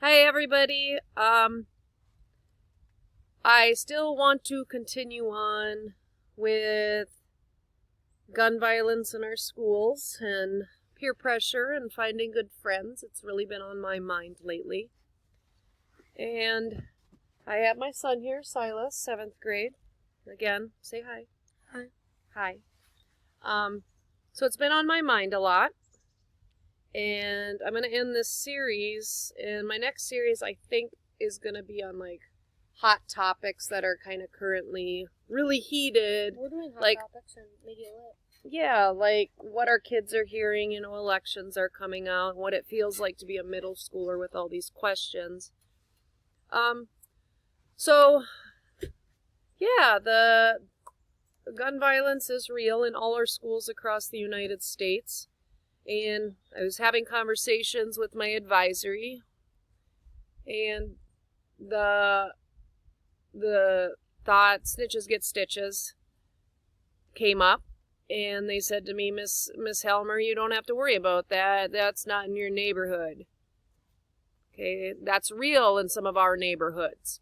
Hi, everybody. I still want to continue on with gun violence in our schools and peer pressure and finding good friends. It's really been on my mind lately. And I have my son here, Silas, 7th grade. Again, say hi. Hi. Hi. So it's been on my mind a lot. And I'm going to end this series, and my next series I think is going to be on like hot topics that are kind of currently really heated. We're doing hot like topics and make it lit. Yeah, like what our kids are hearing, elections are coming out, what it feels like to be a middle schooler with all these questions. So yeah, the gun violence is real in all our schools across the United States. And I was having conversations with my advisory, and the thought Snitches Get Stitches came up, and they said to me, Miss Helmer, you don't have to worry about that. That's not in your neighborhood. Okay, that's real in some of our neighborhoods.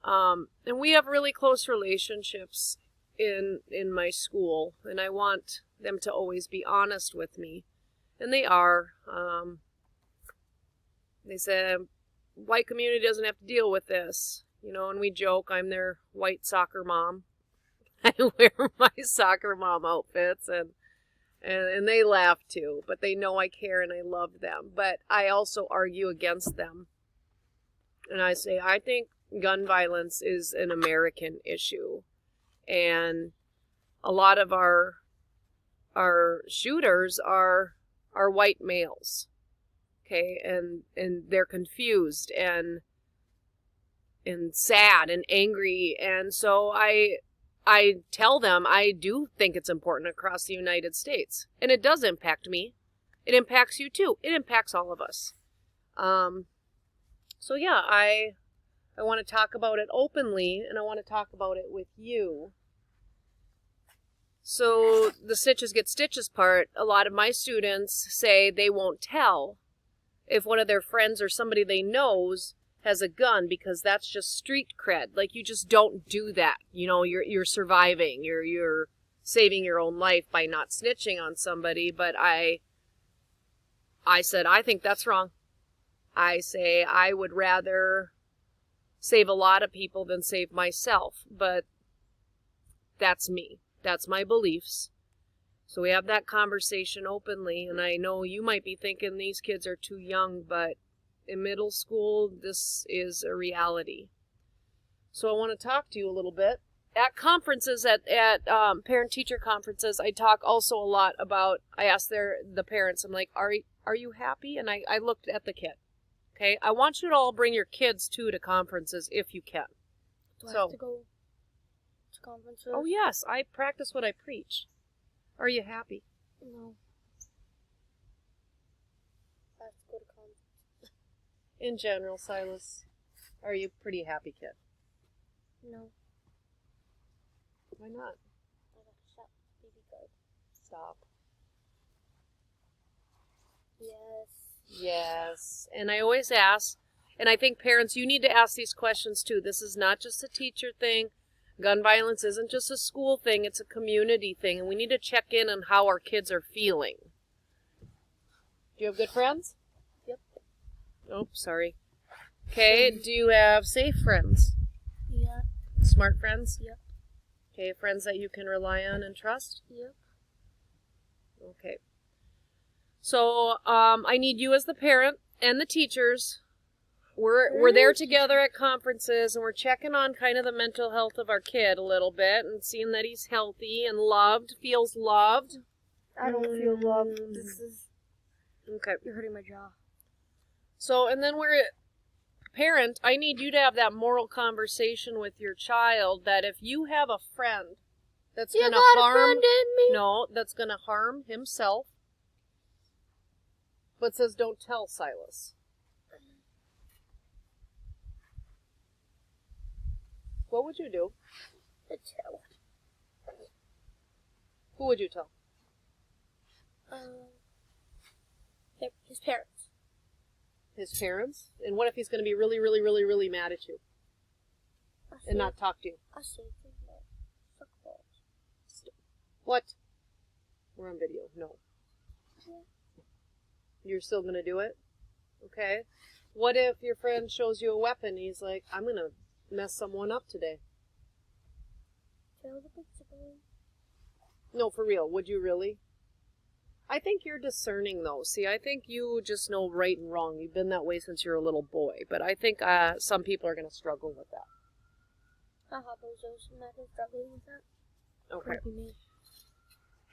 And we have really close relationships in my school, and I want them to always be honest with me. And they are. They said, white community doesn't have to deal with this. And we joke, I'm their white soccer mom. I wear my soccer mom outfits, and they laugh too. But they know I care and I love them. But I also argue against them. And I say, I think gun violence is an American issue. And a lot of our shooters are white males, okay, and they're confused and sad and angry, and so I tell them I do think it's important across the United States, and it does impact me. It impacts you too. It impacts all of us. So yeah, I want to talk about it openly, and I want to talk about it with you. So the Snitches Get Stitches part, a lot of my students say they won't tell if one of their friends or somebody they knows has a gun, because that's just street cred. Like, you just don't do that. You're surviving. You're saving your own life by not snitching on somebody. But I said, I think that's wrong. I say I would rather save a lot of people than save myself. But that's me. That's my beliefs. So we have that conversation openly, and I know you might be thinking these kids are too young, but in middle school, this is a reality. So I want to talk to you a little bit. At conferences, at parent-teacher conferences, I talk also a lot about, I ask the parents, I'm like, are you happy? And I looked at the kid. Okay, I want you to all bring your kids to conferences if you can. Do I have to go to conferences? Oh yes, I practice what I preach. Are you happy? No. I have to go to conferences. In general, Silas, are you a pretty happy kid? No. Why not? I got a shot. Baby good. Stop. Yes. Yes. And I always ask, and I think parents, you need to ask these questions too. This is not just a teacher thing. Gun violence isn't just a school thing, it's a community thing, and we need to check in on how our kids are feeling. Do you have good friends? Yep. Oh, sorry. Okay, do you have safe friends? Yeah. Smart friends? Yep. Okay, friends that you can rely on and trust? Yep. Okay. So, I need you as the parent and the teachers. We're there together at conferences, and we're checking on kind of the mental health of our kid a little bit and seeing that he's healthy and loved, feels loved. I don't feel loved. This is... Okay. You're hurting my jaw. So, and then parent, I need you to have that moral conversation with your child that if you have a friend that's going to harm... No, that's going to harm himself, but says don't tell Silas. What would you do? Tell. Who would you tell? His parents. his parents? And what if he's going to be really, really, really, really mad at you and not talk to you? I say things like, suck balls. What? We're on video. No. Yeah. You're still going to do it? Okay. What if your friend shows you a weapon? He's like, I'm going to mess someone up today. Tell the principal. No, for real. Would you really? I think you're discerning, though. See, I think you just know right and wrong. You've been that way since you're a little boy. But I think some people are going to struggle with that. I'll have those not struggling with that. Okay.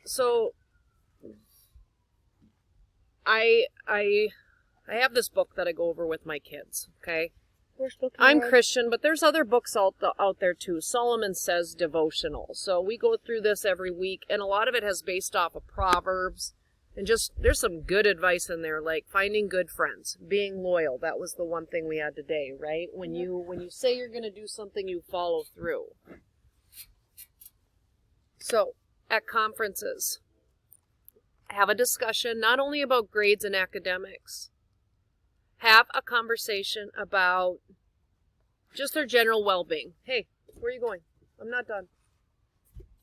So, I have this book that I go over with my kids, okay? I'm Christian, but there's other books out there too. Solomon Says devotional. So we go through this every week, and a lot of it has based off of Proverbs, and just there's some good advice in there, like finding good friends, being loyal. That was the one thing we had today, right? When you say you're going to do something, you follow through. So at conferences, have a discussion not only about grades and academics. Have a conversation about just their general well-being. Hey, where are you going? I'm not done.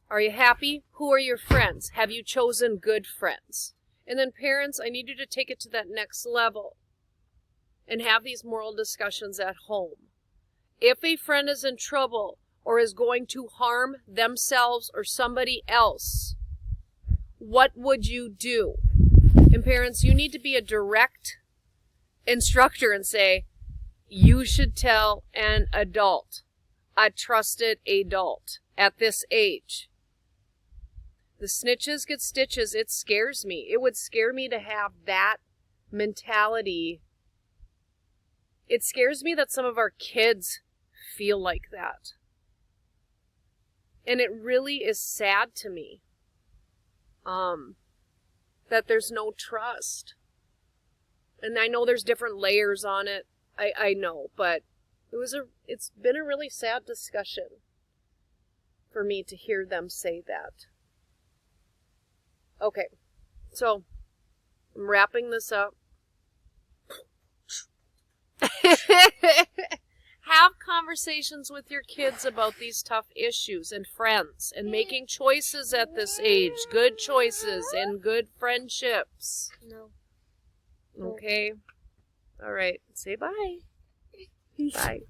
Are you happy? Who are your friends? Have you chosen good friends? And then parents, I need you to take it to that next level and have these moral discussions at home. If a friend is in trouble or is going to harm themselves or somebody else, what would you do? And parents, you need to be a direct instructor and say, you should tell an adult, a trusted adult at this age. The snitches get stitches. It scares me. It would scare me to have that mentality. It scares me that some of our kids feel like that. And it really is sad to me that there's no trust. And I know there's different layers on it. I know, but it's been a really sad discussion for me to hear them say that. Okay, so I'm wrapping this up. Have conversations with your kids about these tough issues and friends and making choices at this age. Good choices and good friendships. No. Okay. All right. Say bye. Bye.